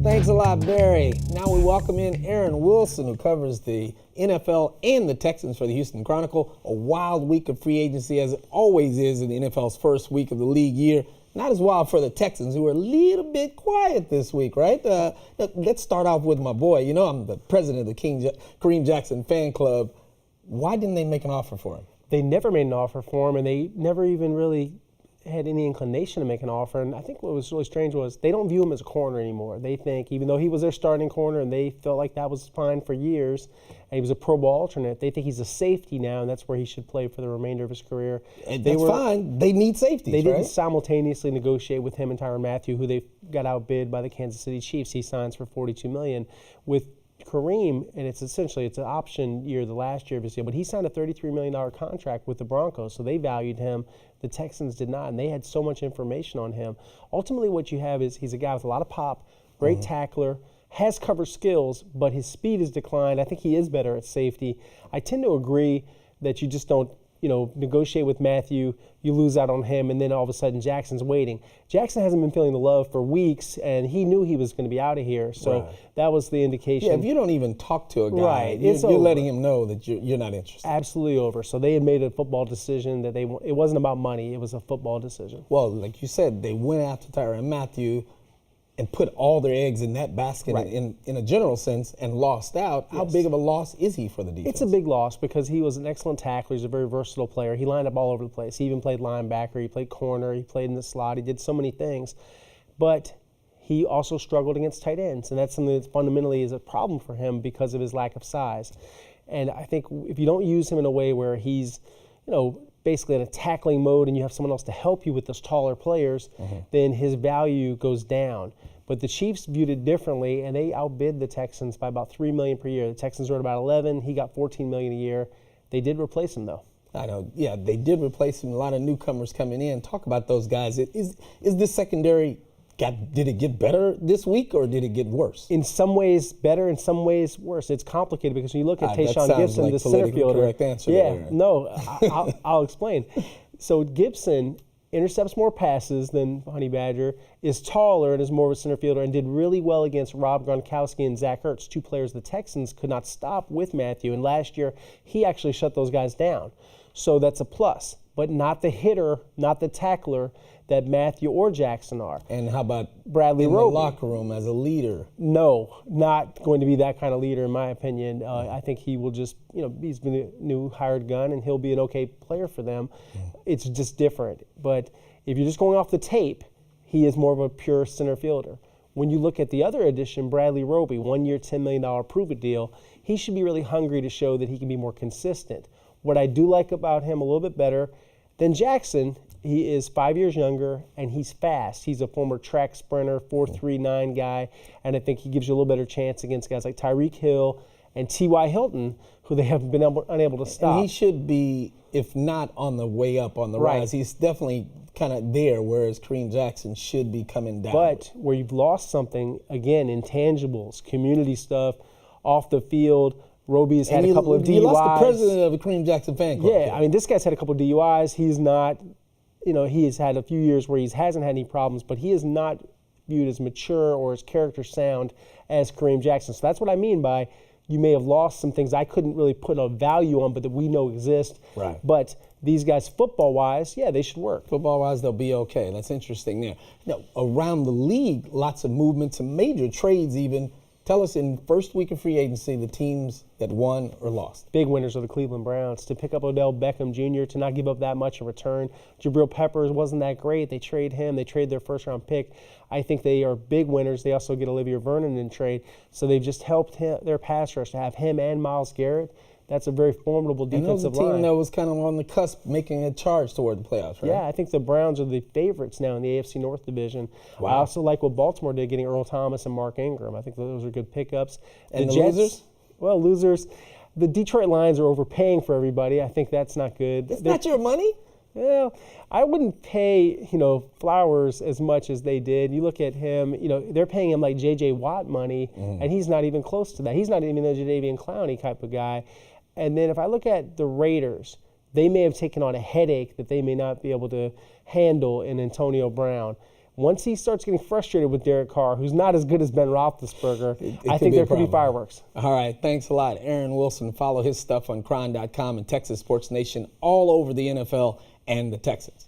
Thanks a lot, Barry. Now we welcome in Aaron Wilson, who covers the NFL and the Texans for the Houston Chronicle. A wild week of free agency, as it always is in the NFL's first week of the league year. Not as wild for the Texans, who are a little bit quiet this week, right? Let's start off with my boy. You know, I'm the president of the Kareem Jackson fan club. Why didn't they make an offer for him? They never made an offer for him, and they never even really had any inclination to make an offer. And I think what was really strange was they don't view him as a corner anymore. They think, even though he was their starting corner and they felt like that was fine for years, and he was a Pro Bowl alternate, they think he's a safety now, and that's where he should play for the remainder of his career. And that's fine. They need safeties, They didn't right? simultaneously negotiate with him and Tyrann Mathieu, who they got outbid by the Kansas City Chiefs. He signs for $42 million. With Kareem, and it's an option year, the last year of his deal, but he signed a $33 million contract with the Broncos, so they valued him. The Texans did not, and they had so much information on him. Ultimately, what you have is he's a guy with a lot of pop, great tackler, has cover skills, but his speed has declined. I think he is better at safety. I tend to agree that you just don't, negotiate with Mathieu, you lose out on him, and then all of a sudden Jackson's waiting. Jackson hasn't been feeling the love for weeks, and he knew he was going to be out of here, so that was the indication. Yeah, if you don't even talk to a guy, you're letting him know that you're not interested. Absolutely over. So they had made a football decision that it wasn't about money, it was a football decision. Well, like you said, they went after Tyrann Mathieu and put all their eggs in that basket in a general sense and lost out. Yes. How big of a loss is he for the defense? It's a big loss because he was an excellent tackler. He's a very versatile player. He lined up all over the place. He even played linebacker. He played corner. He played in the slot. He did so many things. But he also struggled against tight ends, and that's something that fundamentally is a problem for him because of his lack of size. And I think if you don't use him in a way where he's, basically in a tackling mode and you have someone else to help you with those taller players, then his value goes down. But the Chiefs viewed it differently, and they outbid the Texans by about $3 million per year. The Texans were at about 11. He got $14 million a year. They did replace him, though. I know. Yeah, they did replace him. A lot of newcomers coming in. Talk about those guys. Is this secondary? Did it get better this week, or did it get worse? In some ways better, in some ways worse. It's complicated because when you look at Tayshaun Gibson, like the center fielder. Correct answer I'll explain. So Gibson intercepts more passes than Honey Badger, is taller and is more of a center fielder, and did really well against Rob Gronkowski and Zach Ertz, two players the Texans could not stop with Mathieu. And last year, he actually shut those guys down. So that's a plus, but not the hitter, not the tackler that Mathieu or Jackson are. And how about Bradley in Roby? The locker room as a leader? No, not going to be that kind of leader, in my opinion. I think he will just, he's been a new hired gun, and he'll be an okay player for them. It's just different. But if you're just going off the tape, he is more of a pure center fielder. When you look at the other addition, Bradley Roby, 1 year, $10 million prove-it deal, he should be really hungry to show that he can be more consistent. What I do like about him a little bit better than Jackson, he is 5 years younger, and he's fast. He's a former track sprinter, 4.39 guy, and I think he gives you a little better chance against guys like Tyreek Hill and T.Y. Hilton, who they have been unable to stop. And he should be, if not on the way up, on the rise. He's definitely kind of there, whereas Kareem Jackson should be coming down. But where you've lost something, again, intangibles, community stuff, off the field, Roby's had a couple of DUIs. You lost the president of the Kareem Jackson fan club. Yeah, I mean, this guy's had a couple of DUIs. He's not, he has had a few years where he hasn't had any problems, but he is not viewed as mature or as character sound as Kareem Jackson. So that's what I mean by you may have lost some things I couldn't really put a value on, but that we know exist. Right. But these guys, football-wise, they should work. Football-wise, they'll be okay. That's interesting there. Now, around the league, lots of movement, some major trades even. Tell us, in first week of free agency, the teams that won or lost. Big winners are the Cleveland Browns. To pick up Odell Beckham Jr., to not give up that much in return. Jabril Peppers wasn't that great. They trade him. They trade their first-round pick. I think they are big winners. They also get Olivia Vernon in trade. So they've just helped their pass rush to have him and Myles Garrett. That's a very formidable defensive line. And that was a team that was kind of on the cusp, making a charge toward the playoffs, right? Yeah, I think the Browns are the favorites now in the AFC North Division. Wow. I also like what Baltimore did, getting Earl Thomas and Mark Ingram. I think those are good pickups. And the Jets, losers? Well, losers. The Detroit Lions are overpaying for everybody. I think that's not good. It's not your money? Well, I wouldn't pay, Flowers as much as they did. You look at him, they're paying him like J.J. Watt money, and he's not even close to that. He's not even a Jadeveon Clowney type of guy. And then if I look at the Raiders, they may have taken on a headache that they may not be able to handle in Antonio Brown. Once he starts getting frustrated with Derek Carr, who's not as good as Ben Roethlisberger, I think there could be fireworks. All right, thanks a lot, Aaron Wilson. Follow his stuff on Cron.com and Texas Sports Nation all over the NFL and the Texans.